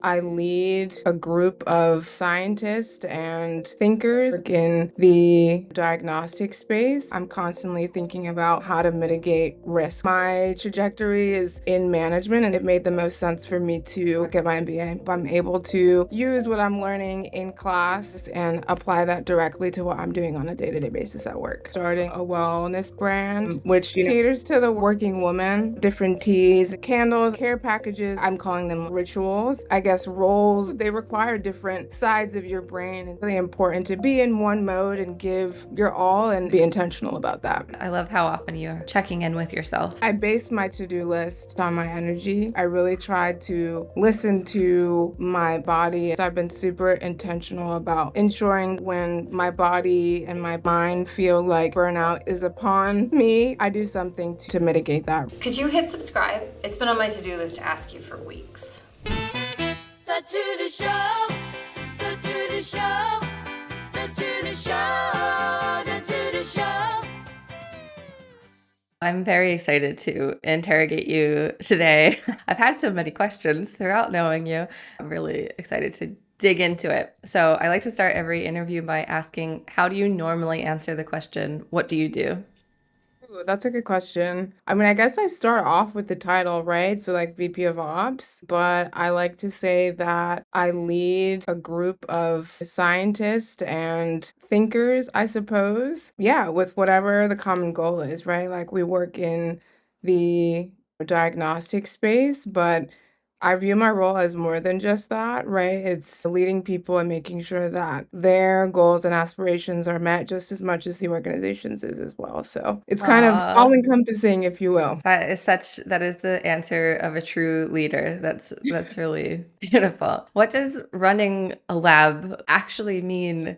I lead a group of scientists and thinkers in the diagnostic space. I'm constantly thinking about how to mitigate risk. My trajectory is in management, and it made the most sense for me to get my MBA. I'm able to use what I'm learning in class and apply that directly to what I'm doing on a day-to-day basis at work. Starting a wellness brand, which caters to the working woman, different teas, candles, care packages. I'm calling them rituals. I guess roles, they require different sides of your brain. It's really important to be in one mode and give your all and be intentional about that. I love how often you're checking in with yourself. I base my to-do list on my energy. I really try to listen to my body. I've been super intentional about ensuring when my body and my mind feel like burnout is upon me, I do something to mitigate that. Could you hit subscribe? It's been on my to-do list to ask you for weeks. The To-Do Show, the To-Do Show, the To-Do Show, the To-Do Show. I'm very excited to interrogate you today. I've had so many questions throughout knowing you. I'm really excited to dig into it. So I like to start every interview by asking, how do you normally answer the question, what do you do? Ooh, that's a good question. I mean, I guess I start off with the title, right? So, like VP of Ops, but I like to say that I lead a group of scientists and thinkers, I suppose. Yeah, with whatever the common goal is, right? Like, we work in the diagnostic space, but I view my role as more than just that, right? It's leading people and making sure that their goals and aspirations are met just as much as the organization's is as well. So it's kind of Aw, all-encompassing, if you will. that is the answer of a true leader. That's really beautiful. What does running a lab actually mean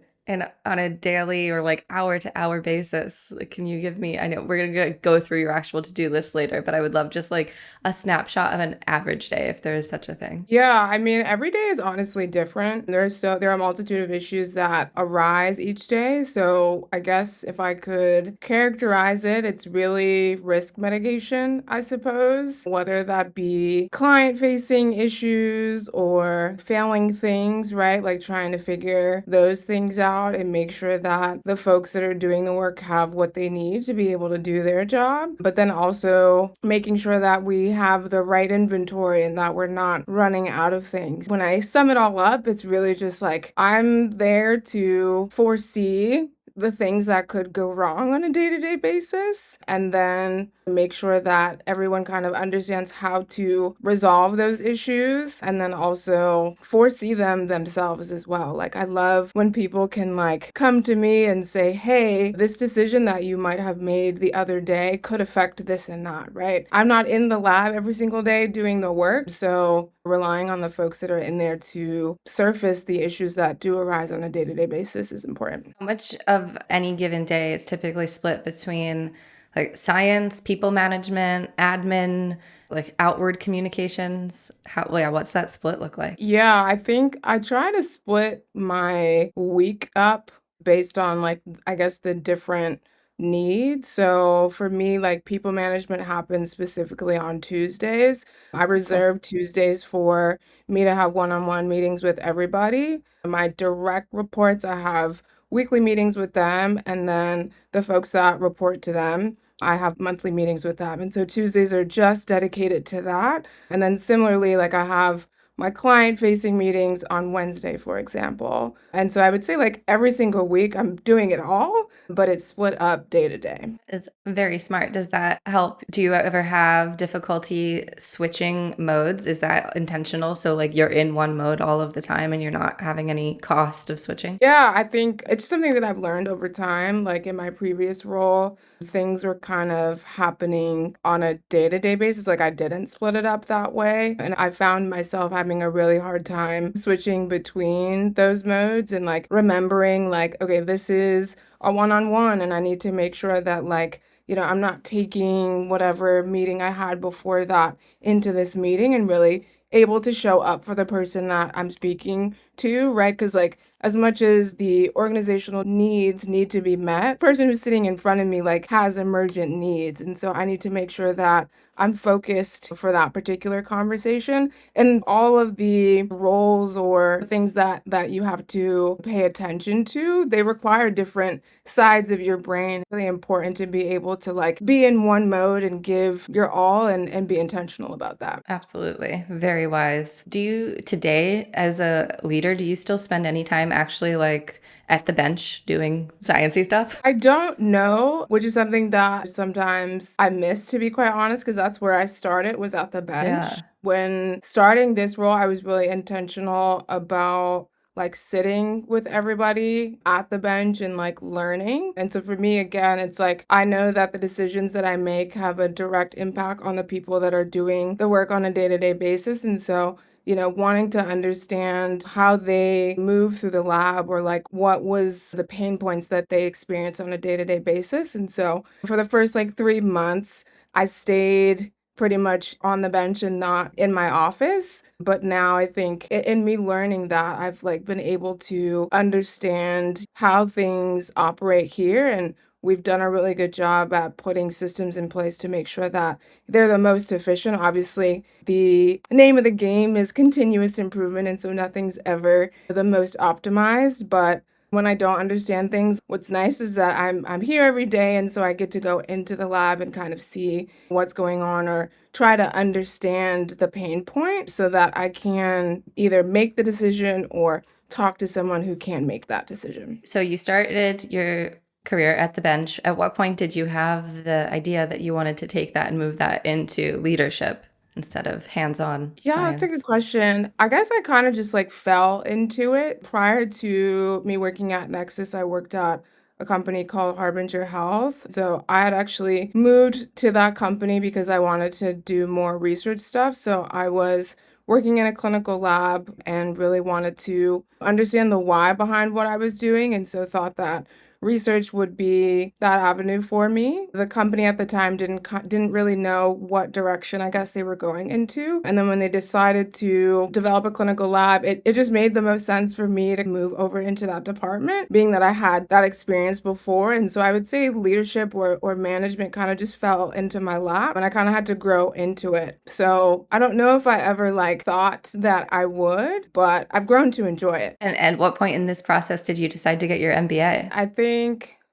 on a daily or like hour to hour basis? Like, can you give me, I know we're gonna go through your actual to-do list later, but I would love just like a snapshot of an average day if there is such a thing. Yeah, I mean, every day is honestly different. There are a multitude of issues that arise each day. So I guess if I could characterize it, it's really risk mitigation, I suppose, whether that be client-facing issues or failing things, right? Like trying to figure those things out and make sure that the folks that are doing the work have what they need to be able to do their job. But then also making sure that we have the right inventory and that we're not running out of things. When I sum it all up, it's really just like I'm there to foresee the things that could go wrong on a day-to-day basis, and then make sure that everyone kind of understands how to resolve those issues, and then also foresee them themselves as well. Like, I love when people can like come to me and say, hey, this decision that you might have made the other day could affect this and that, right? I'm not in the lab every single day doing the work, so relying on the folks that are in there to surface the issues that do arise on a day-to-day basis is important. How much of any given day is typically split between like science, people management, admin, like outward communications? What's that split look like? Yeah, I think I try to split my week up based on like, I guess, the different needs. So for me, like people management happens specifically on Tuesdays. I Cool. reserve Tuesdays for me to have one-on-one meetings with everybody. My direct reports, I have weekly meetings with them, and then the folks that report to them, I have monthly meetings with them. And so Tuesdays are just dedicated to that. And then similarly, like I have my client facing meetings on Wednesday, for example. And so I would say like every single week I'm doing it all, but it's split up day to day. It's very smart. Does that help? Do you ever have difficulty switching modes? Is that intentional? So like you're in one mode all of the time and you're not having any cost of switching? Yeah, I think it's something that I've learned over time. Like in my previous role, things were kind of happening on a day-to-day basis. Like I didn't split it up that way. And I found myself having a really hard time switching between those modes and like remembering like, okay, this is a one-on-one and I need to make sure that like, I'm not taking whatever meeting I had before that into this meeting and really able to show up for the person that I'm speaking to, right? Because like as much as the organizational needs need to be met, the person who's sitting in front of me like has emergent needs. And so I need to make sure that I'm focused for that particular conversation. And all of the roles or things that you have to pay attention to, they require different sides of your brain. Really important to be able to like be in one mode and give your all and be intentional about that. Absolutely. Very wise. Do you, today, as a leader, do you still spend any time actually like at the bench doing sciencey stuff? I don't know, which is something that sometimes I miss, to be quite honest, because that's where I started, was at the bench. Yeah. When starting this role, I was really intentional about like sitting with everybody at the bench and like learning. And so for me, again, it's like I know that the decisions that I make have a direct impact on the people that are doing the work on a day-to-day basis. And so wanting to understand how they move through the lab or like what was the pain points that they experience on a day-to-day basis. And so for the first like 3 months, I stayed pretty much on the bench and not in my office. But now I think in me learning that, I've like been able to understand how things operate here. And we've done a really good job at putting systems in place to make sure that they're the most efficient. Obviously, the name of the game is continuous improvement, and so nothing's ever the most optimized. But when I don't understand things, what's nice is that I'm here every day, and so I get to go into the lab and kind of see what's going on or try to understand the pain point so that I can either make the decision or talk to someone who can make that decision. So you started your career at the bench. At what point did you have the idea that you wanted to take that and move that into leadership instead of hands-on Yeah, that's a good science? question. I guess I kind of just like fell into it. Prior to me working at Nexus, I worked at a company called Harbinger Health. So I had actually moved to that company because I wanted to do more research stuff. So I was working in a clinical lab and really wanted to understand the why behind what I was doing. And so thought that research would be that avenue for me. The company at the time didn't really know what direction I guess they were going into. And then when they decided to develop a clinical lab, it just made the most sense for me to move over into that department, being that I had that experience before. And so I would say leadership or management kind of just fell into my lap and I kind of had to grow into it. So I don't know if I ever like thought that I would, but I've grown to enjoy it. And at what point in this process did you decide to get your MBA? I think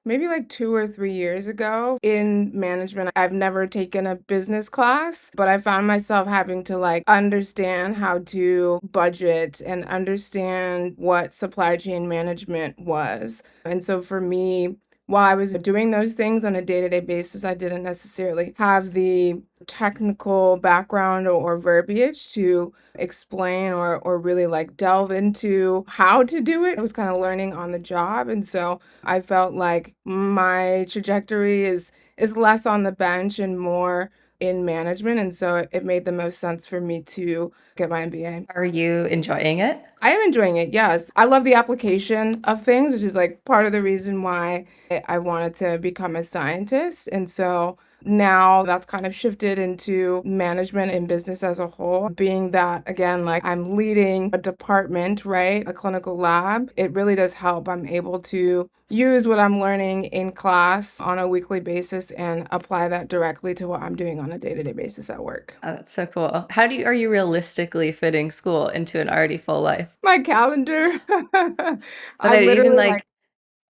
maybe like 2 or 3 years ago in management, I've never taken a business class, but I found myself having to like understand how to budget and understand what supply chain management was. And so for me, while I was doing those things on a day-to-day basis, I didn't necessarily have the technical background or verbiage to explain or really like delve into how to do it. I was kind of learning on the job. And so I felt like my trajectory is less on the bench and more in management. And so it made the most sense for me to get my MBA. Are you enjoying it? I am enjoying it, yes. I love the application of things, which is like part of the reason why I wanted to become a scientist. And so now that's kind of shifted into management and business as a whole, being that, again, like I'm leading a department, right? A clinical lab. It really does help. I'm able to use what I'm learning in class on a weekly basis and apply that directly to what I'm doing on a day-to-day basis at work. Oh, that's so cool. Are you realistically fitting school into an already full life? My calendar. But I even literally like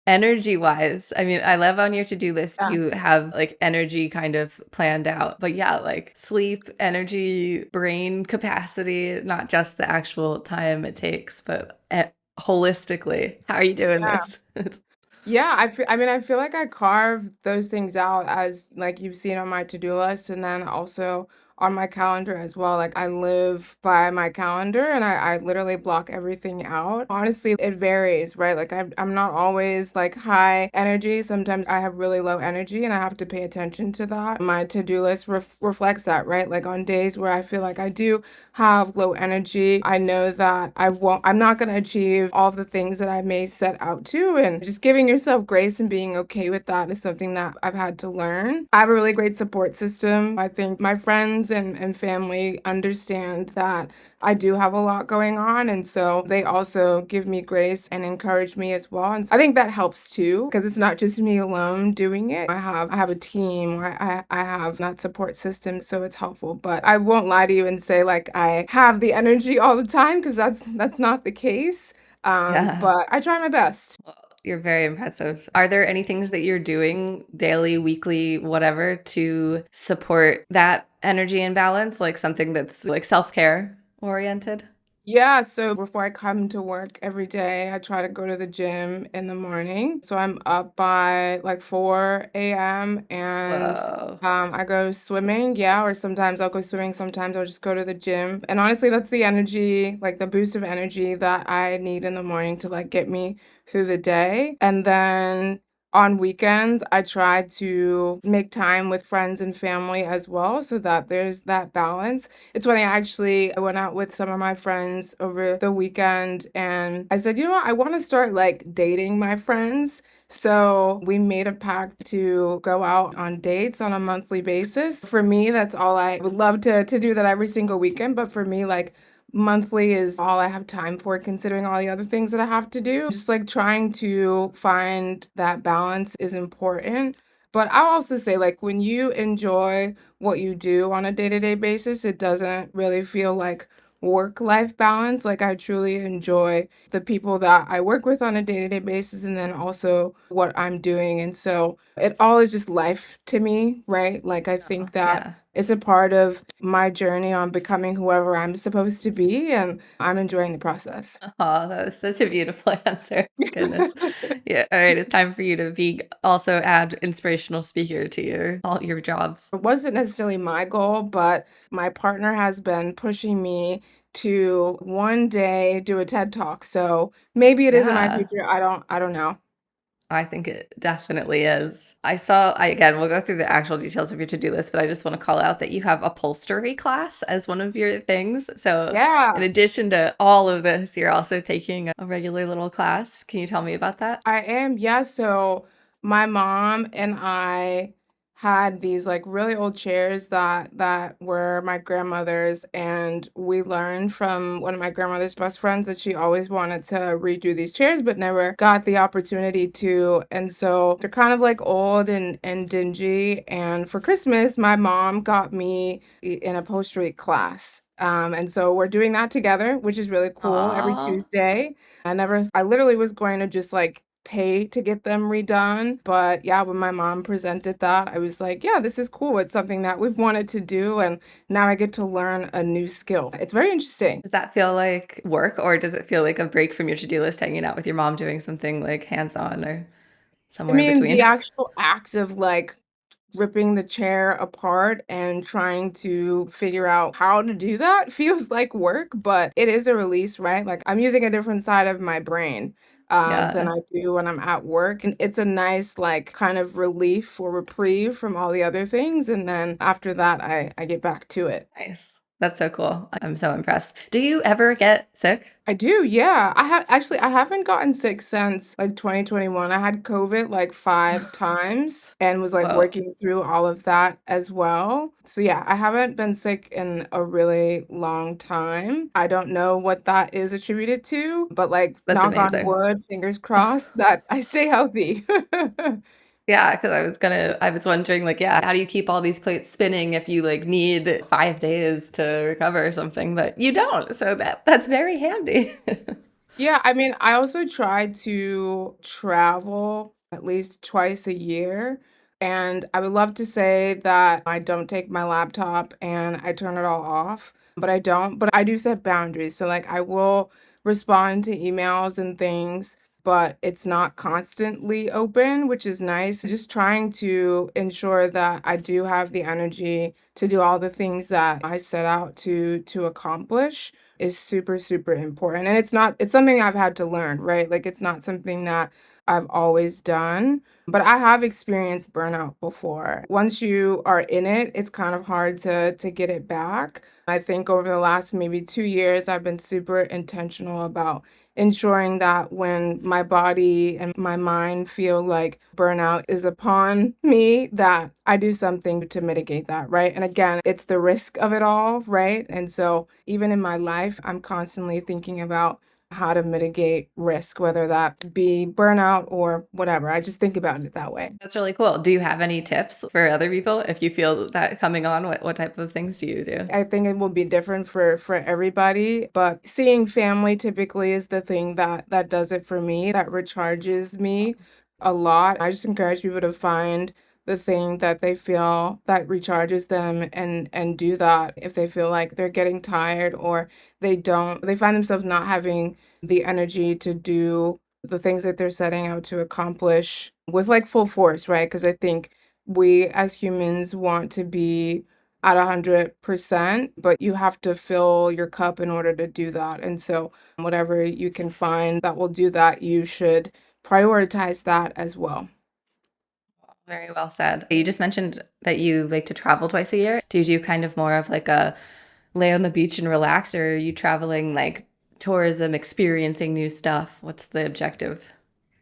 energy wise, I mean, I love on your to-do list, yeah. you have like energy kind of planned out. But yeah, like sleep, energy, brain capacity, not just the actual time it takes, but holistically, how are you doing Yeah. this? Yeah, I feel like I carve those things out as like you've seen on my to-do list and then also on my calendar as well. Like I live by my calendar and I literally block everything out. Honestly, it varies, right? Like I'm not always like high energy. Sometimes I have really low energy and I have to pay attention to that. My to-do list reflects that, right? Like on days where I feel like I do have low energy, I know that I'm not going to achieve all the things that I may set out to. And just giving yourself grace and being okay with that is something that I've had to learn. I have a really great support system. I think my friends friends and family understand that I do have a lot going on, and so they also give me grace and encourage me as well, and I think that helps too, because it's not just me alone doing it. I have a team, I have that support system, so it's helpful. But I won't lie to you and say like I have the energy all the time, because that's not the case. Yeah. But I try my best. Well, you're very impressive. Are there any things that you're doing daily, weekly, whatever, to support that energy and balance? Like something that's like self-care oriented? Yeah, so before I come to work every day, I try to go to the gym in the morning. So I'm up by like 4 a.m. and Whoa. I go swimming, yeah, or sometimes I'll go swimming, sometimes I'll just go to the gym. And honestly, that's the energy, like the boost of energy that I need in the morning to like get me through the day. And then on weekends, I try to make time with friends and family as well so that there's that balance. It's funny, I went out with some of my friends over the weekend and I said, you know what, I want to start like dating my friends. So we made a pact to go out on dates on a monthly basis. For me, that's all I would love to do that every single weekend. But for me, like monthly is all I have time for, considering all the other things that I have to do. Just like trying to find that balance is important. But I'll also say, like, when you enjoy what you do on a day-to-day basis, it doesn't really feel like work-life balance. Like, I truly enjoy the people that I work with on a day-to-day basis and then also what I'm doing. And so it all is just life to me, right? Like, I think that Yeah. it's a part of my journey on becoming whoever I'm supposed to be, and I'm enjoying the process. Oh, that was such a beautiful answer. Goodness. Yeah. All right. It's time for you to be also add inspirational speaker to your all your jobs. It wasn't necessarily my goal, but my partner has been pushing me to one day do a TED Talk. So maybe it is in my Yeah. future. I don't know. I think it definitely is. Again, we'll go through the actual details of your to-do list, but I just want to call out that you have upholstery class as one of your things. So, in Yeah. addition to all of this, you're also taking a regular little class. Can you tell me about that? I am, yeah. So my mom and I had these like really old chairs that were my grandmother's, and we learned from one of my grandmother's best friends that she always wanted to redo these chairs but never got the opportunity to. And so they're kind of like old and dingy. And for Christmas, my mom got me an upholstery class. And so we're doing that together, which is really cool every Aw. Tuesday. I literally was going to just like pay to get them redone. But yeah, when my mom presented that, I was like, yeah, this is cool. It's something that we've wanted to do. And now I get to learn a new skill. It's very interesting. Does that feel like work, or does it feel like a break from your to-do list, hanging out with your mom doing something like hands-on or I somewhere in mean, the between? actual act of like ripping the chair apart and trying to figure out how to do that feels like work, but it is a release, right? Like I'm using a different side of my brain than Yeah. I do when I'm at work. And it's a nice, like, kind of relief or reprieve from all the other things. And then after that, I get back to it. Nice. That's so cool. I'm so impressed. Do you ever get sick? I do, yeah. I haven't gotten sick since like 2021. I had COVID like 5 times and was like Whoa, working through all of that as well. So yeah, I haven't been sick in a really long time. I don't know what that is attributed to, but like that's knock on amazing. wood, fingers crossed that I stay healthy. Yeah, because I was wondering, like, yeah, how do you keep all these plates spinning if you like need 5 days to recover or something? But you don't, so that's very handy. Yeah, I mean, I also try to travel at least twice a year. And I would love to say that I don't take my laptop and I turn it all off, but I don't. But I do set boundaries. So, like, I will respond to emails and things, but it's not constantly open, which is nice. Just trying to ensure that I do have the energy to do all the things that I set out to accomplish is super, super important. And it's something I've had to learn, right? Like it's not something that I've always done. But I have experienced burnout before. Once you are in it, it's kind of hard to get it back. I think over the last maybe 2 years, I've been super intentional about ensuring that when my body and my mind feel like burnout is upon me, that I do something to mitigate that, right? And again, it's the risk of it all, right? And so even in my life, I'm constantly thinking about how to mitigate risk, whether that be burnout or whatever. I just think about it that way. That's really cool. Do you have any tips for other people if you feel that coming on? What type of things do you do? I think it will be different for everybody, but seeing family typically is the thing that does it for me, that recharges me a lot. I just encourage people to find the thing that they feel that recharges them and do that if they feel like they're getting tired or they find themselves not having the energy to do the things that they're setting out to accomplish with like full force, right? Because I think we as humans want to be at 100%, but you have to fill your cup in order to do that. And so, whatever you can find that will do that, you should prioritize that as well. Very well said. You just mentioned that you like to travel twice a year. Do you do kind of more of like a lay on the beach and relax, or are you traveling like tourism, experiencing new stuff? What's the objective?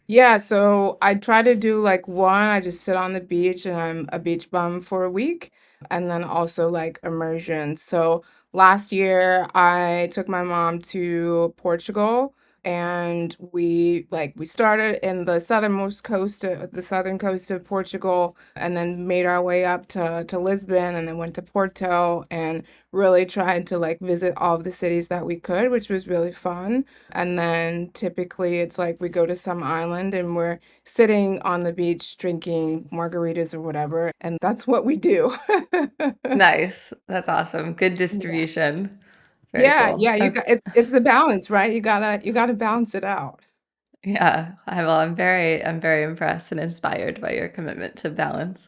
Yeah, so I try to do like one, I just sit on the beach and I'm a beach bum for a week, and then also like immersion. So last year I took my mom to Portugal and we started in the southern coast of Portugal and then made our way up to Lisbon and then went to Porto and really tried to like visit all of the cities that we could, which was really fun. And then typically it's like we go to some island and we're sitting on the beach drinking margaritas or whatever. And that's what we do. Nice. That's awesome. Good Yeah. distribution. Very Yeah, cool. yeah, it's the balance, right? You gotta balance it out. Yeah. I'm very impressed and inspired by your commitment to balance.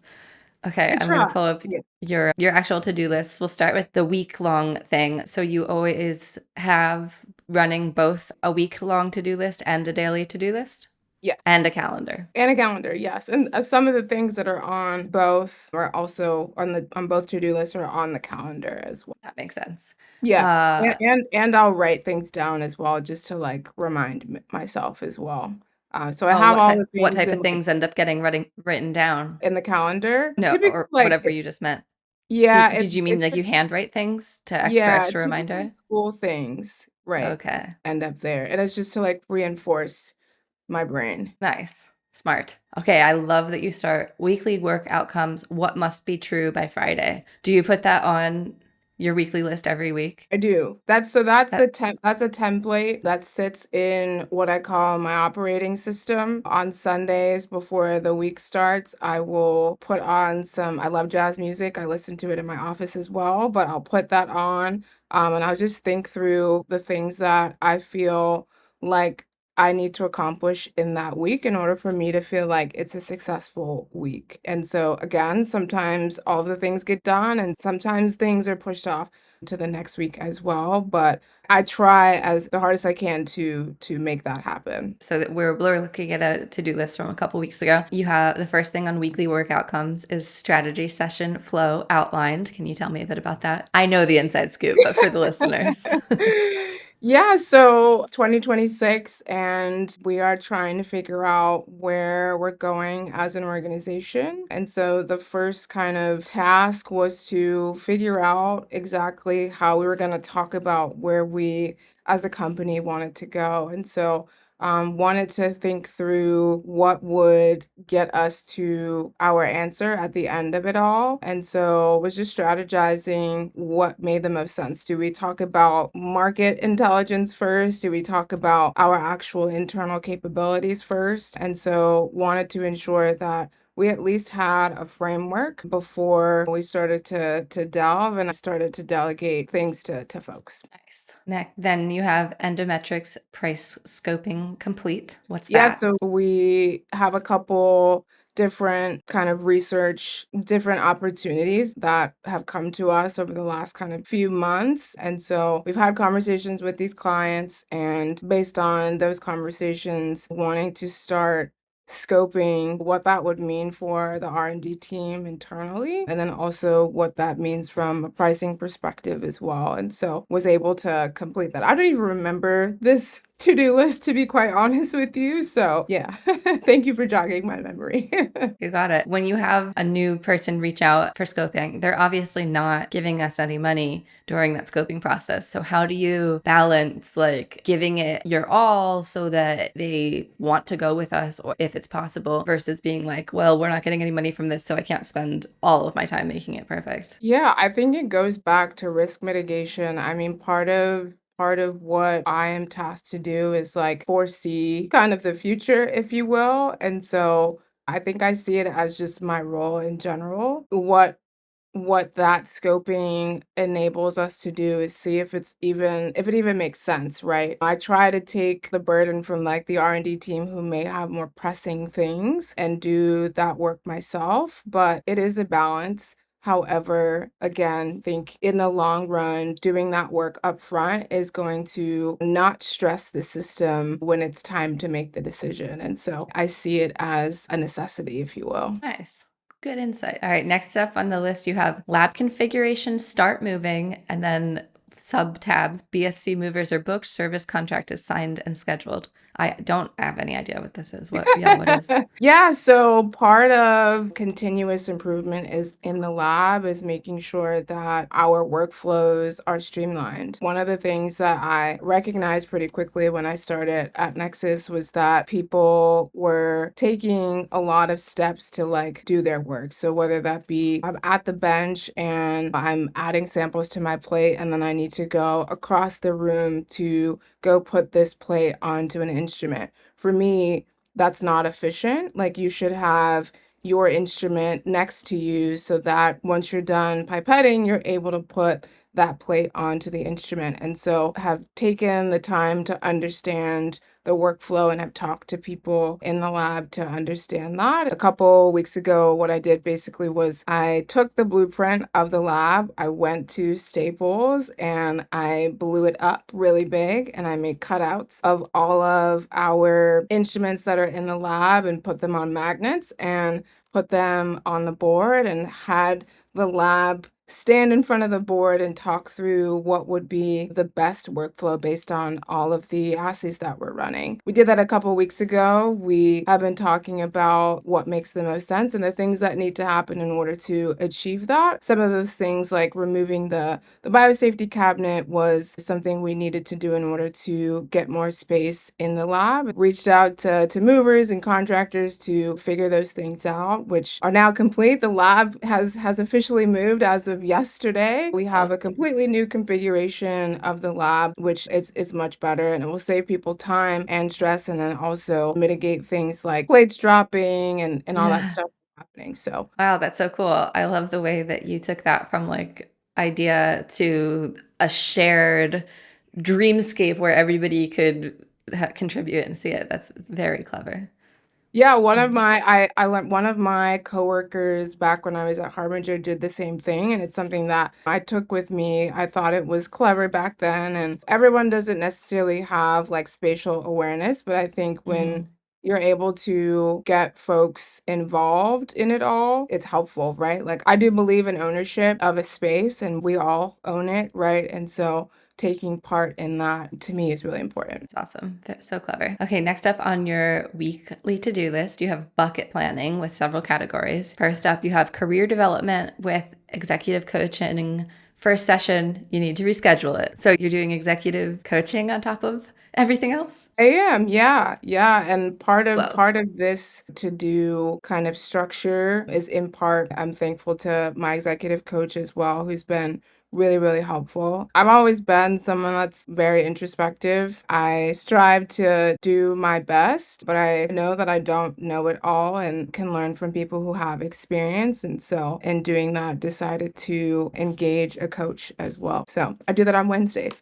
Okay, I I'm gonna try. pull up Yeah. your actual to-do list. We'll start with the week-long thing. So you always have running both a week-long to-do list and a daily to-do list Yeah. and a calendar. And a calendar, yes. And some of the things that are on both are also on both to-do lists are on the calendar as well. That makes sense. Yeah. And Uh, and I'll write things down as well just to like remind myself as well. So I oh, have all the what things type in of like things end up getting written down? in the calendar. No, Typically or like whatever you just meant. yeah, Did you mean it's like you handwrite things for yeah, extra it's typically reminder? school things, right, Okay. end up there. And it's just to like reinforce my brain. Nice. Smart. Okay, I love that you start weekly work outcomes. What must be true by Friday? Do you put that on your weekly list every week? I do. That's That that's a template that sits in what I call my operating system. On Sundays before the week starts, I will put on I love jazz music. I listen to it in my office as well, but I'll put that on, and I'll just think through the things that I feel like I need to accomplish in that week in order for me to feel like it's a successful week. And so again, sometimes all the things get done and sometimes things are pushed off to the next week as well, but I try as the hardest I can to make that happen. so that we're looking at a to-do list from a couple weeks ago. You have the first thing on weekly work outcomes is strategy session flow outlined. Can you tell me a bit about that? I know the inside scoop, but for the listeners. Yeah, so 2026, and we are trying to figure out where we're going as an organization. And so the first kind of task was to figure out exactly how we were going to talk about where we as a company wanted to go. And so wanted to think through what would get us to our answer at the end of it all. And so was just strategizing what made the most sense. Do we talk about market intelligence first? Do we talk about our actual internal capabilities first? And so wanted to ensure that we at least had a framework before we started to delve and I started to delegate things to folks. Nice. Next, then you have endometrics price scoping complete. What's Yeah, that? so we have a couple different kind of different opportunities that have come to us over the last kind of few months. And so we've had conversations with these clients, and based on those conversations, wanting to start scoping what that would mean for the R&D team internally, and then also what that means from a pricing perspective as well. And so was able to complete that. I don't even remember this to-do list, to be quite honest with you. So yeah, thank you for jogging my memory. You got it. When you have a new person reach out for scoping, they're obviously not giving us any money during that scoping process. So how do you balance like giving it your all so that they want to go with us, or if it's possible, versus being like, well, we're not getting any money from this, so I can't spend all of my time making it perfect? Yeah, I think it goes back to risk mitigation. I mean, part of what I am tasked to do is like foresee kind of the future, if you will. And so I think I see it as just my role in general. What that scoping enables us to do is see if it even makes sense, right? I try to take the burden from like the R&D team who may have more pressing things and do that work myself, but it is a balance. However, again, think in the long run, doing that work up front is going to not stress the system when it's time to make the decision. And so I see it as a necessity, if you will. Nice. Good insight. All right, next up on the list, you have lab configuration, start moving, and then sub tabs, BSC movers are booked, service contract is signed and scheduled. I don't have any idea what this is. What is? Yeah, so part of continuous improvement is in the lab is making sure that our workflows are streamlined. One of the things that I recognized pretty quickly when I started at Nexus was that people were taking a lot of steps to like do their work. So whether that be I'm at the bench and I'm adding samples to my plate and then I need to go across the room to go put this plate onto an instrument. For me, that's not efficient. Like you should have your instrument next to you so that once you're done pipetting, you're able to put that plate onto the instrument. And so have taken the time to understand the workflow and have talked to people in the lab to understand that. A couple weeks ago, what I did basically was I took the blueprint of the lab, I went to Staples and I blew it up really big and I made cutouts of all of our instruments that are in the lab and put them on magnets and put them on the board and had the lab stand in front of the board and talk through what would be the best workflow based on all of the assays that we're running. We did that a couple weeks ago. We have been talking about what makes the most sense and the things that need to happen in order to achieve that. Some of those things like removing the biosafety cabinet was something we needed to do in order to get more space in the lab. Reached out to movers and contractors to figure those things out, which are now complete. The lab has officially moved as of yesterday. We have a completely new configuration of the lab, which is much better and it will save people time and stress and then also mitigate things like plates dropping and all that stuff happening. So Wow, that's so cool. I love the way that you took that from like idea to a shared dreamscape where everybody could contribute and see it. That's very clever. yeah, I learned one of my coworkers back when I was at Harbinger did the same thing, and it's something that I took with me. I thought it was clever back then, and everyone doesn't necessarily have like spatial awareness, but I think when you're able to get folks involved in it all, it's helpful, right? Like I do believe in ownership of a space, and we all own it, right? And so taking part in that to me is really important. It's awesome. So clever. Okay, next up on your weekly to-do list, you have bucket planning with several categories. First up, you have career development with executive coaching. First session, you need to reschedule it. So you're doing executive coaching on top of everything else? I am, yeah, yeah. And Whoa. part of this to do kind of structure is in part, I'm thankful to my executive coach as well, who's been really, really helpful. I've always been someone that's very introspective. I strive to do my best, but I know that I don't know it all and can learn from people who have experience. And so in doing that, decided to engage a coach as well. So I do that on Wednesdays.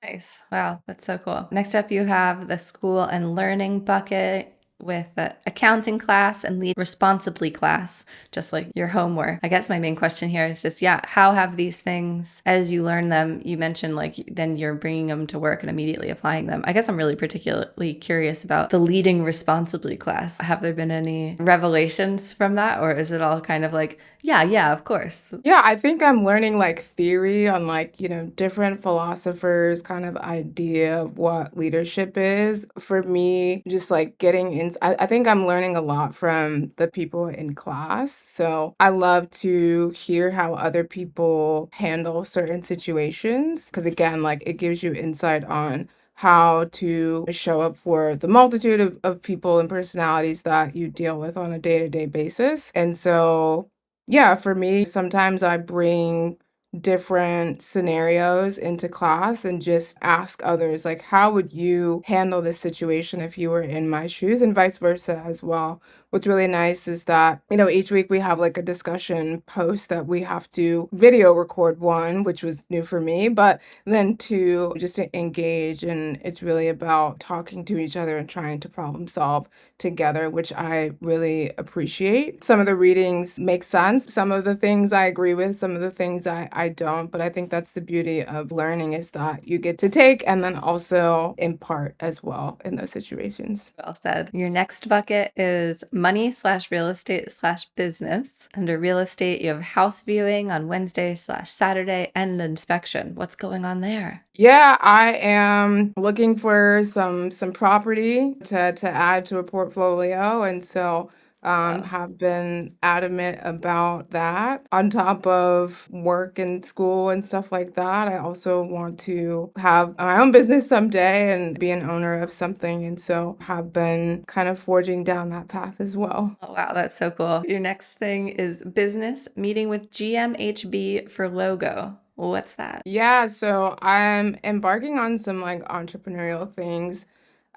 Nice. Wow, that's so cool. Next up, you have the school and learning bucket. with the accounting class and lead responsibly class, just like your homework. I guess my main question here is just, how have these things, as you learn them, you mentioned like then you're bringing them to work and immediately applying them. I guess I'm really particularly curious about the leading responsibly class. Have there been any revelations from that, or is it all kind of like, yeah, of course? Yeah, I think I'm learning like theory on like, different philosophers' kind of idea of what leadership is. For me, just like getting in, I think I'm learning a lot from the people in class. So I love to hear how other people handle certain situations. Because again, like it gives you insight on how to show up for the multitude of people and personalities that you deal with on a day-to-day basis. And so yeah, for me, sometimes I bring different scenarios into class and just ask others, like, how would you handle this situation if you were in my shoes, and vice versa as well. What's really nice is that, each week we have like a discussion post that we have to video record one, which was new for me, but then two, just to engage. And it's really about talking to each other and trying to problem solve together, which I really appreciate. Some of the readings make sense. Some of the things I agree with, some of the things I don't. But I think that's the beauty of learning, is that you get to take and then also impart as well in those situations. Well said. Your next bucket is money/real estate/business. Under real estate, you have house viewing on Wednesday/Saturday and inspection. What's going on there? Yeah, I am looking for some property to add to a portfolio, and so Wow. have been adamant about that. On top of work and school and stuff like that, I also want to have my own business someday and be an owner of something, and so have been kind of forging down that path as well. Oh, wow, that's so cool. Your next thing is business, meeting with GMHB for logo. What's that? Yeah, so I'm embarking on some like entrepreneurial things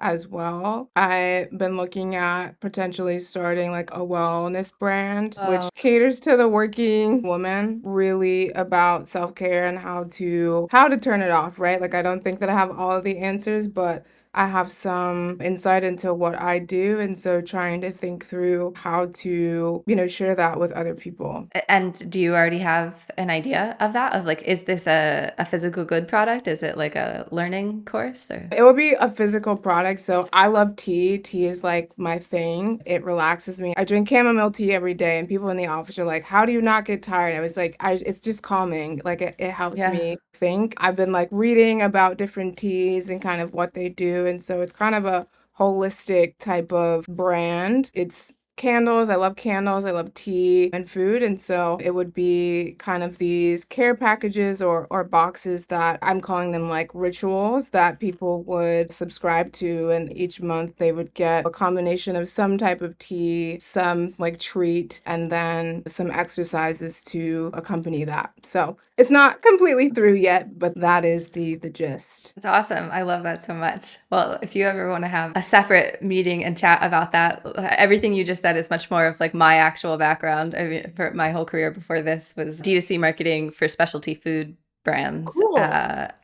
as well. I've been looking at potentially starting like a wellness brand, which Oh, caters to the working woman, really about self-care and how to turn it off, right? Like I don't think that I have all of the answers, but I have some insight into what I do, and so trying to think through how to, share that with other people. and do you already have an idea of that? Of like, is this a physical good product? Is it like a learning course or? It would be a physical product. So I love tea. Tea is like my thing. It relaxes me. I drink chamomile tea every day, and people in the office are like, "How do you not get tired?" I was like, it's just calming. Like it helps Yeah. me think. I've been like reading about different teas and kind of what they do. And so it's kind of a holistic type of brand. It's candles. I love candles. I love tea and food. And so it would be kind of these care packages or boxes that I'm calling them like rituals that people would subscribe to. And each month they would get a combination of some type of tea, some like treat, and then some exercises to accompany that. So it's not completely through yet, but that is the gist. It's awesome. I love that so much. Well, if you ever want to have a separate meeting and chat about that, everything you just said is much more of like my actual background. I mean, for my whole career before this was D2C marketing for specialty food brands Cool.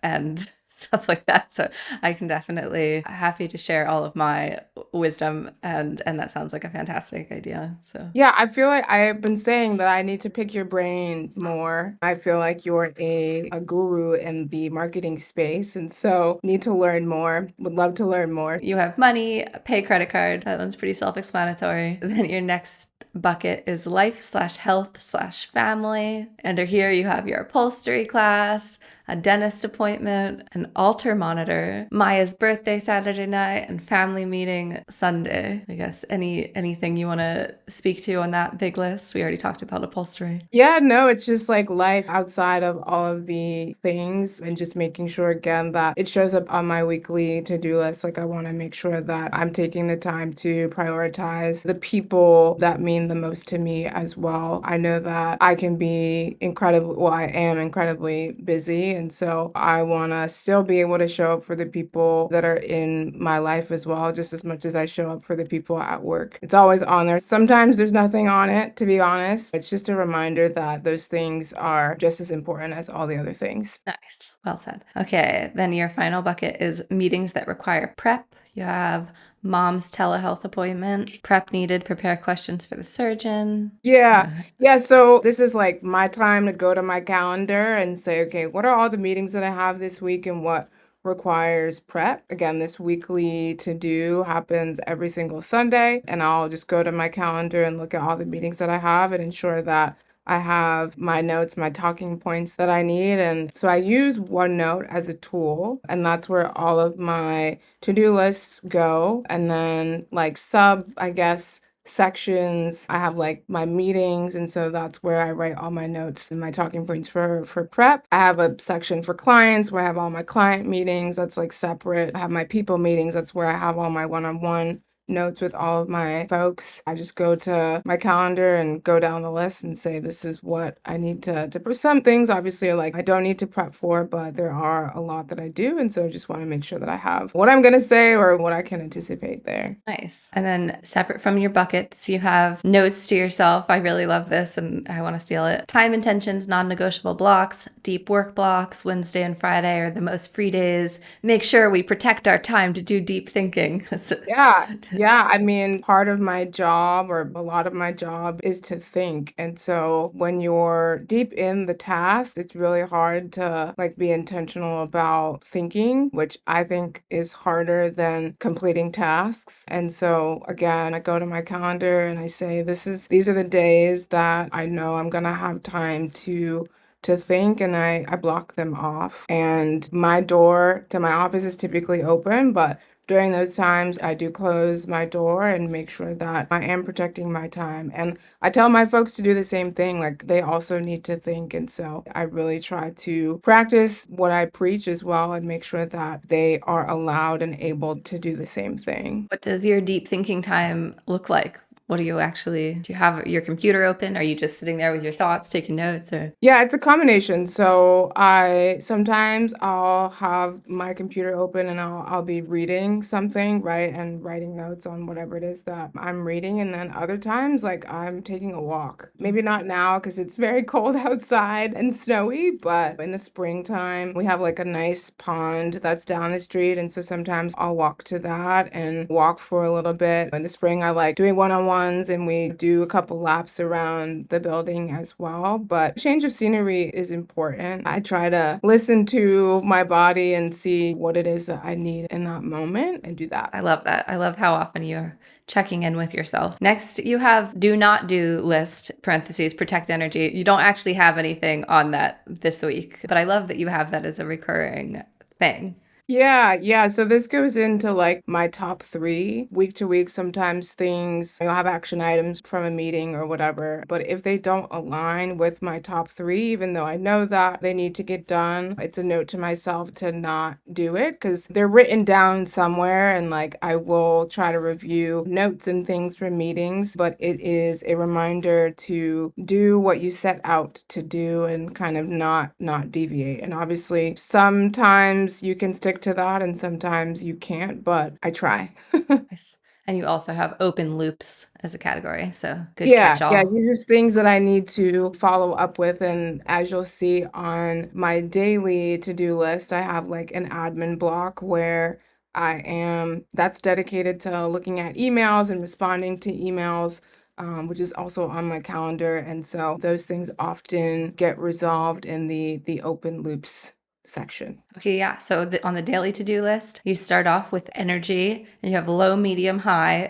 and stuff like that. So I can definitely happy to share all of my wisdom, and that sounds like a fantastic idea. So Yeah, I feel like I've been saying that I need to pick your brain more. I feel like you're a guru in the marketing space, and so need to learn more. Would love to learn more. you have money, pay credit card. That one's pretty self-explanatory. Then your next bucket is life/health/family. Under here you have your upholstery class, a dentist appointment, an altar monitor, Maya's birthday Saturday night, and family meeting Sunday. I guess anything you want to speak to on that big list? We already talked about upholstery. Yeah, no, it's just like life outside of all of the things, and just making sure again that it shows up on my weekly to-do list. Like I want to make sure that I'm taking the time to prioritize the people that mean the most to me as well. I know that I am incredibly busy, and so I want to still be able to show up for the people that are in my life as well, just as much as I show up for the people at work. It's always on there. Sometimes there's nothing on it, to be honest. It's just a reminder that those things are just as important as all the other things. Nice. Well said. Okay, then your final bucket is meetings that require prep. You have mom's telehealth appointment, prep needed, prepare questions for the surgeon. Yeah. Yeah. So this is like my time to go to my calendar and say, okay, what are all the meetings that I have this week and what requires prep? Again, this weekly to do happens every single Sunday, and I'll just go to my calendar and look at all the meetings that I have and ensure that I have my notes, my talking points that I need. And so I use OneNote as a tool, and that's where all of my to-do lists go. And then like I guess, sections. I have like my meetings, and so that's where I write all my notes and my talking points for prep. I have a section for clients where I have all my client meetings. That's like separate. I have my people meetings. That's where I have all my one-on-one notes with all of my folks. I just go to my calendar and go down the list and say, this is what I need to for some things, obviously, like I don't need to prep for, but there are a lot that I do. And so I just want to make sure that I have what I'm going to say or what I can anticipate there. Nice. And then separate from your buckets, you have notes to yourself. I really love this and I want to steal it. Time intentions, non-negotiable blocks, deep work blocks. Wednesday and Friday are the most free days. Make sure we protect our time to do deep thinking. Yeah. Yeah. I mean, part of my job or a lot of my job is to think. And so when you're deep in the task, it's really hard to like be intentional about thinking, which I think is harder than completing tasks. And so again, I go to my calendar and I say, these are the days that I know I'm gonna have time to think, and I block them off. And my door to my office is typically open, but during those times, I do close my door and make sure that I am protecting my time. And I tell my folks to do the same thing. Like they also need to think. And so I really try to practice what I preach as well and make sure that they are allowed and able to do the same thing. What does your deep thinking time look like? Do you have your computer open? Are you just sitting there with your thoughts, taking notes or? Yeah, it's a combination. So sometimes I'll have my computer open and I'll be reading something, right? And writing notes on whatever it is that I'm reading. And then other times, like I'm taking a walk. Maybe not now because it's very cold outside and snowy, but in the springtime, we have like a nice pond that's down the street. And so sometimes I'll walk to that and walk for a little bit. In the spring, I like doing one-on-ones and we do a couple laps around the building as well. But change of scenery is important. I try to listen to my body and see what it is that I need in that moment and do that. I love that. I love how often you're checking in with yourself. Next, you have do not do list, parentheses, protect energy. You don't actually have anything on that this week, but I love that you have that as a recurring thing. Yeah. So this goes into like my top 3 week to week. Sometimes things, you'll have action items from a meeting or whatever. But if they don't align with my top 3, even though I know that they need to get done, it's a note to myself to not do it because they're written down somewhere. And like I will try to review notes and things from meetings, but it is a reminder to do what you set out to do and kind of not deviate. And obviously, sometimes you can stick to that and sometimes you can't, but I try. Nice. And you also have open loops as a category. So good Yeah, catch-all. these are things that I need to follow up with. And as you'll see on my daily to-do list, I have like an admin block where that's dedicated to looking at emails and responding to emails. Which is also on my calendar. And so those things often get resolved in the open loops section. Okay, yeah. So on the daily to-do list, you start off with energy and you have low, medium, high.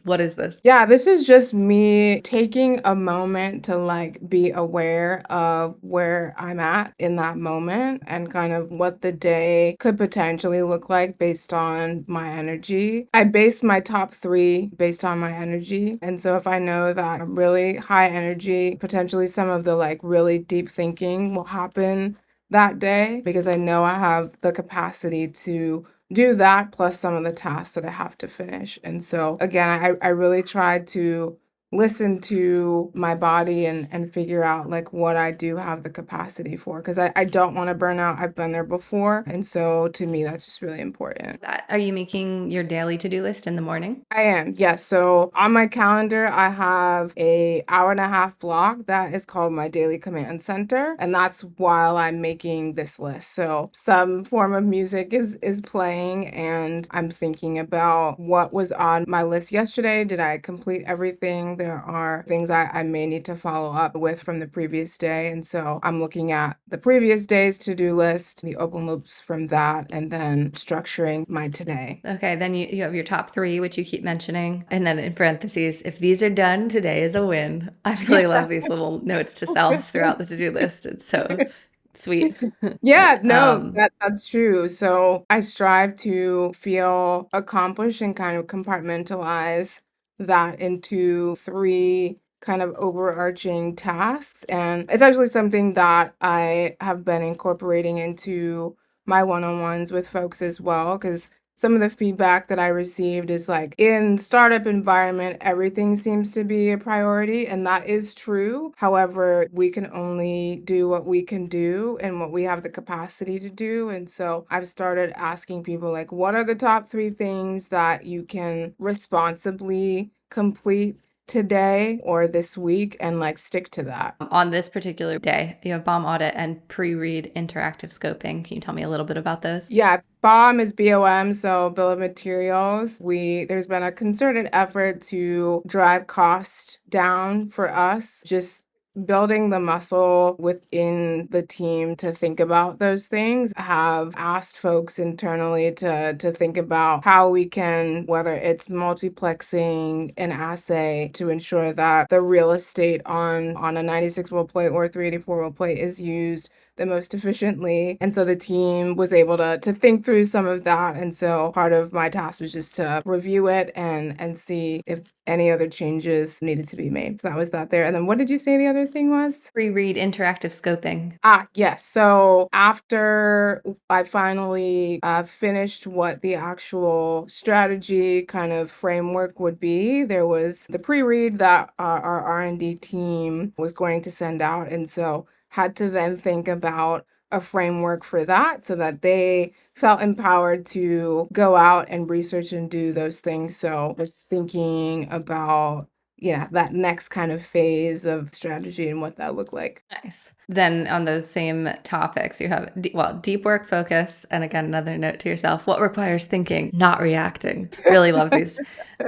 What is this? Yeah, this is just me taking a moment to like be aware of where I'm at in that moment and kind of what the day could potentially look like based on my energy. I base my top 3 based on my energy. And so if I know that I'm really high energy, potentially some of the like really deep thinking will happen that day because I know I have the capacity to do that plus some of the tasks that I have to finish. And so again, I really try to listen to my body and figure out like what I do have the capacity for. Because I don't want to burn out. I've been there before. And so to me, that's just really important. Are you making your daily to-do list in the morning? I am, yes. So on my calendar, I have a hour and a half block that is called my daily command center, and that's while I'm making this list. So some form of music is playing, and I'm thinking about what was on my list yesterday. Did I complete everything? There are things I may need to follow up with from the previous day, and so I'm looking at the previous day's to-do list, the open loops from that, and then structuring my today. Okay, then you have your top 3, which you keep mentioning. And then in parentheses, if these are done, today is a win. I really love these little notes to self throughout the to-do list. It's so sweet. Yeah, no, Um, that's true. So I strive to feel accomplished and kind of compartmentalize that into 3 kind of overarching tasks. And it's actually something that I have been incorporating into my one-on-ones with folks as well, because some of the feedback that I received is like in startup environment, everything seems to be a priority, and that is true. However, we can only do what we can do and what we have the capacity to do. And so I've started asking people like, what are the top 3 things that you can responsibly complete today or this week and like stick to that? on this particular day, you have bomb audit and pre-read interactive scoping. Can you tell me a little bit about those? Yeah, BOM is BOM, so bill of materials. There's been a concerted effort to drive cost down for us, just building the muscle within the team to think about those things. I have asked folks internally to think about how we can, whether it's multiplexing an assay to ensure that the real estate on a 96 well plate or 384 well plate is used the most efficiently. And so the team was able to think through some of that. And so part of my task was just to review it and see if any other changes needed to be made. So that was that there. And then what did you say the other thing was? Pre-read interactive scoping. Yes. So after I finally finished what the actual strategy kind of framework would be, there was the pre-read that our R&D team was going to send out. And so had to then think about a framework for that so that they felt empowered to go out and research and do those things. So just thinking about, yeah, that next kind of phase of strategy and what that looked like. Nice. Then on those same topics, you have deep work focus, and again another note to yourself: what requires thinking, not reacting. Really love these.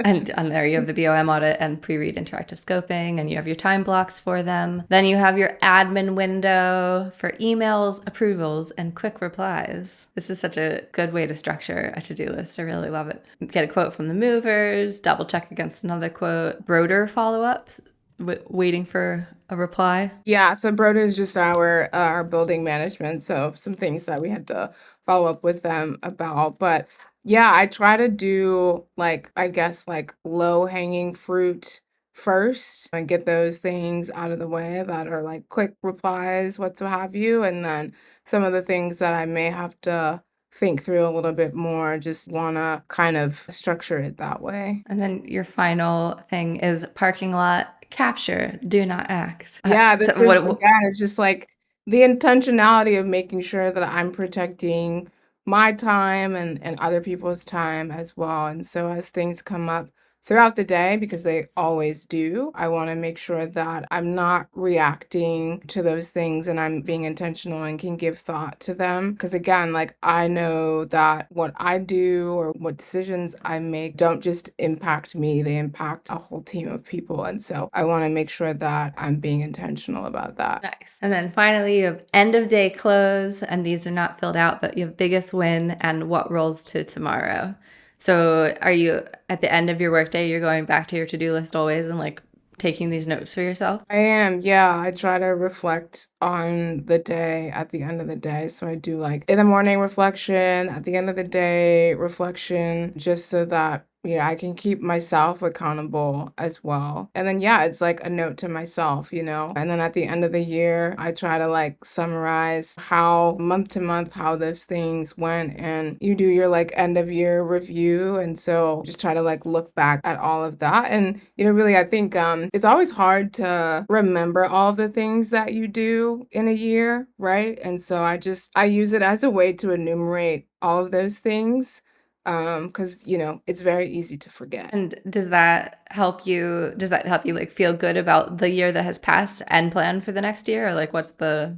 And on there you have the BOM audit and pre-read interactive scoping, and you have your time blocks for them. Then you have your admin window for emails, approvals, and quick replies. This is such a good way to structure a to-do list. I really love it. Get a quote from the movers, double check against another quote, broder follow-ups, waiting for a reply. Yeah, so Broda is just our building management, so some things that we had to follow up with them about. But yeah, I try to do like I guess like low hanging fruit first and get those things out of the way that are like quick replies, what to have you, and then some of the things that I may have to think through a little bit more, just wanna kind of structure it that way. And then your final thing is parking lot capture, do not act. Yeah, this So is what? again, it's just like the intentionality of making sure that I'm protecting my time and other people's time as well. And so as things come up throughout the day, because they always do, I want to make sure that I'm not reacting to those things and I'm being intentional and can give thought to them. Because again, like I know that what I do or what decisions I make don't just impact me, they impact a whole team of people. And so I want to make sure that I'm being intentional about that. Nice. And then finally, you have end of day close, and these are not filled out, but you have biggest win and what rolls to tomorrow. So are you at the end of your workday, you're going back to your to-do list always and like taking these notes for yourself? I am, yeah. I try to reflect on the day at the end of the day. So I do like in the morning reflection, at the end of the day reflection, just so that yeah, I can keep myself accountable as well. And then, yeah, it's like a note to myself, you know? And then at the end of the year, I try to like summarize how month to month, how those things went. And you do your like end of year review. And so just try to like look back at all of that. And, you know, really, I think it's always hard to remember all the things that you do in a year, right? And so I use it as a way to enumerate all of those things, because you know it's very easy to forget. And does that help you? Does that help you like feel good about the year that has passed and plan for the next year? Or like what's the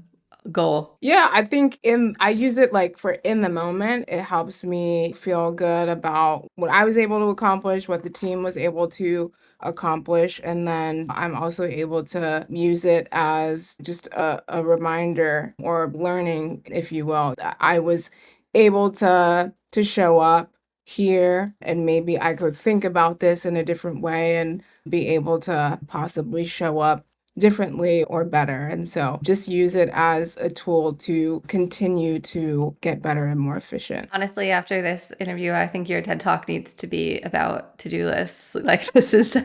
goal? Yeah, I think in I use it like for in the moment. It helps me feel good about what I was able to accomplish, what the team was able to accomplish, and then I'm also able to use it as just a reminder or learning, if you will, that I was able to show up here and maybe I could think about this in a different way and be able to possibly show up differently or better. And so just use it as a tool to continue to get better and more efficient. Honestly, after this interview, I think your TED Talk needs to be about to-do lists. Like this is,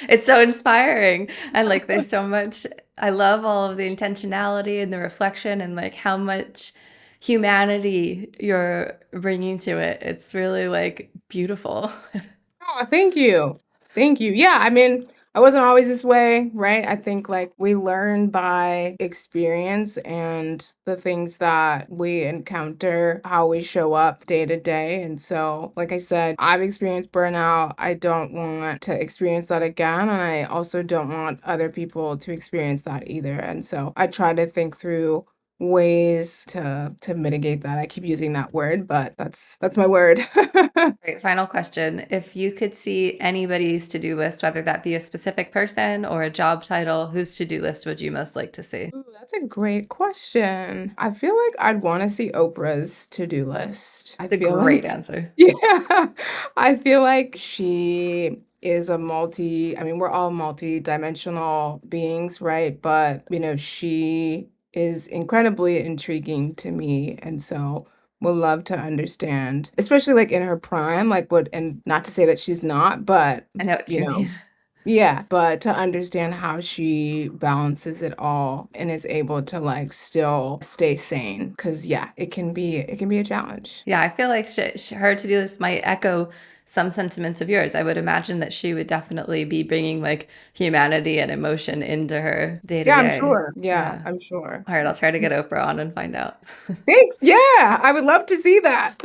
it's so inspiring. And like there's so much, I love all of the intentionality and the reflection and like how much humanity you're bringing to it. It's really like beautiful. Oh, thank you. Thank you. Yeah, I mean, I wasn't always this way, right? I think like we learn by experience and the things that we encounter, how we show up day to day. And so, like I said, I've experienced burnout. I don't want to experience that again. And I also don't want other people to experience that either. And so I try to think through ways to mitigate that. I keep using that word, but that's my word. Great. Final question. If you could see anybody's to-do list, whether that be a specific person or a job title, whose to-do list would you most like to see? Ooh, that's a great question. I feel like I'd want to see Oprah's to-do list. I It's a feel great like, answer. yeah, I feel like she is I mean, we're all multi-dimensional beings, right? But, you know, she is incredibly intriguing to me. And so would love to understand, especially like in her prime, like what, and not to say that she's not, but, I know what you you know, mean. yeah, but to understand how she balances it all and is able to like still stay sane, because yeah, it can be a challenge. Yeah, I feel like her to-do list might echo some sentiments of yours. I would imagine that she would definitely be bringing like humanity and emotion into her day to Yeah, I'm day. sure. Yeah, Yeah. I'm sure. All right, I'll try to get Oprah on and find out. Thanks. Yeah, I would love to see that.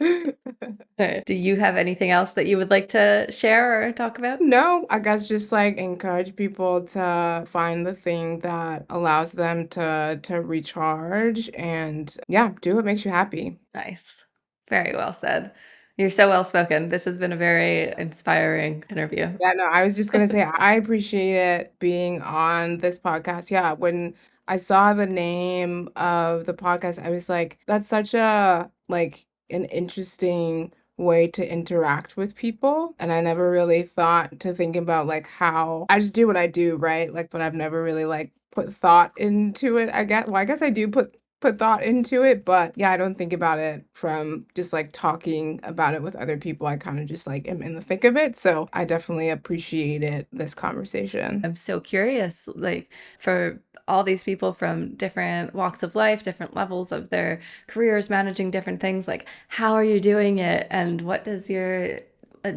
All right. Do you have anything else that you would like to share or talk about? No, I guess just like encourage people to find the thing that allows them to recharge and yeah, do what makes you happy. Nice. Very well said. You're so well spoken. This has been a very inspiring interview. Yeah, no, I was just gonna say I appreciate it being on this podcast. Yeah, when I saw the name of the podcast, I was like, that's such a like an interesting way to interact with people. And I never really thought to think about like how I just do what I do, right? Like, but I've never really like put thought into it. I guess I do put thought into it, but yeah, I don't think about it from just like talking about it with other people. I kind of just like am in the thick of it. So I definitely appreciated this conversation. I'm so curious, like for all these people from different walks of life, different levels of their careers, managing different things, like how are you doing it? And what does your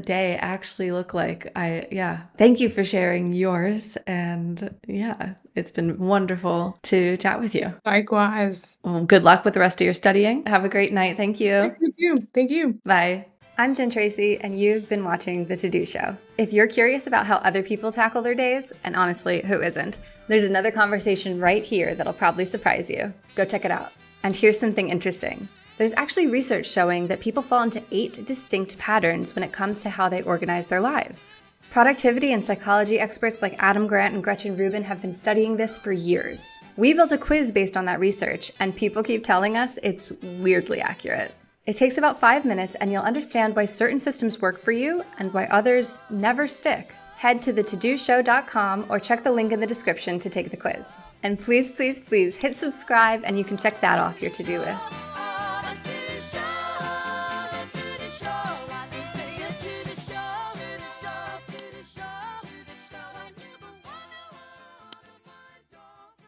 day actually look like? Yeah, thank you for sharing yours. And yeah, it's been wonderful to chat with you. Likewise. Well, good luck with the rest of your studying. Have a great night. Thank you. Thanks, you too. Thank you. Bye. I'm Jen Tracy, and you've been watching The To-Do Show. If you're curious about how other people tackle their days, and honestly, who isn't, there's another conversation right here that'll probably surprise you. Go check it out. And here's something interesting. There's actually research showing that people fall into 8 distinct patterns when it comes to how they organize their lives. Productivity and psychology experts like Adam Grant and Gretchen Rubin have been studying this for years. We built a quiz based on that research, and people keep telling us it's weirdly accurate. It takes about 5 minutes, and you'll understand why certain systems work for you and why others never stick. Head to thetodoshow.com or check the link in the description to take the quiz. And please, please, please hit subscribe, and you can check that off your to-do list.